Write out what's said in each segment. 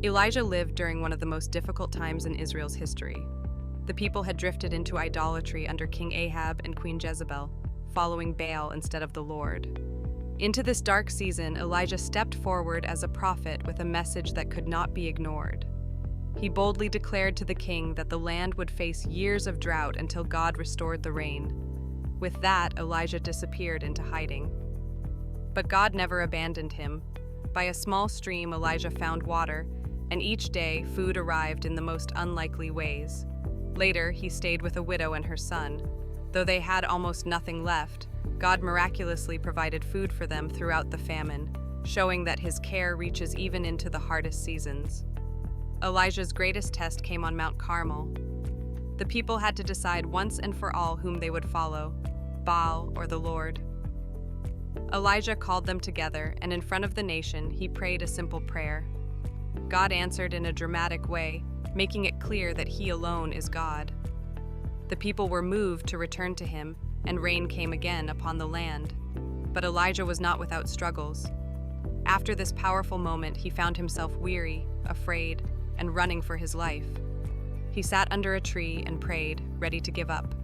Elijah lived during one of the most difficult times in Israel's history. The people had drifted into idolatry under King Ahab and Queen Jezebel, following Baal instead of the Lord. Into this dark season, Elijah stepped forward as a prophet with a message that could not be ignored. He boldly declared to the king that the land would face years of drought until God restored the rain. With that, Elijah disappeared into hiding. But God never abandoned him. By a small stream, Elijah found water, and each day food arrived in the most unlikely ways. Later, he stayed with a widow and her son. Though they had almost nothing left, God miraculously provided food for them throughout the famine, showing that his care reaches even into the hardest seasons. Elijah's greatest test came on Mount Carmel. The people had to decide once and for all whom they would follow, Baal or the Lord. Elijah called them together, and in front of the nation, he prayed a simple prayer. God answered in a dramatic way, making it clear that he alone is God. The people were moved to return to him, and rain came again upon the land. But Elijah was not without struggles. After this powerful moment, he found himself weary, afraid, and running for his life. He sat under a tree and prayed, ready to give up.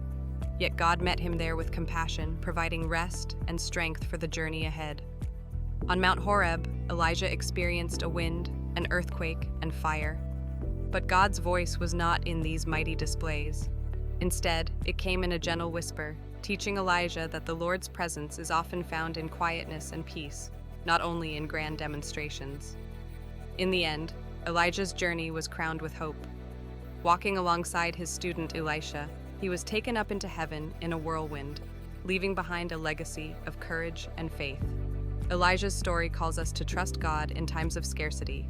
Yet God met him there with compassion, providing rest and strength for the journey ahead. On Mount Horeb, Elijah experienced a wind, an earthquake, and fire. But God's voice was not in these mighty displays. Instead, it came in a gentle whisper, teaching Elijah that the Lord's presence is often found in quietness and peace, not only in grand demonstrations. In the end, Elijah's journey was crowned with hope. Walking alongside his student Elisha, he was taken up into heaven in a whirlwind, leaving behind a legacy of courage and faith. Elijah's story calls us to trust God in times of scarcity,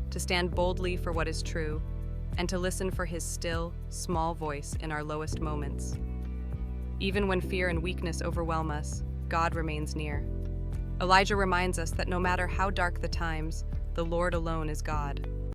to stand boldly for what is true, and to listen for his still, small voice in our lowest moments. Even when fear and weakness overwhelm us, God remains near. Elijah reminds us that no matter how dark the times, the Lord alone is God.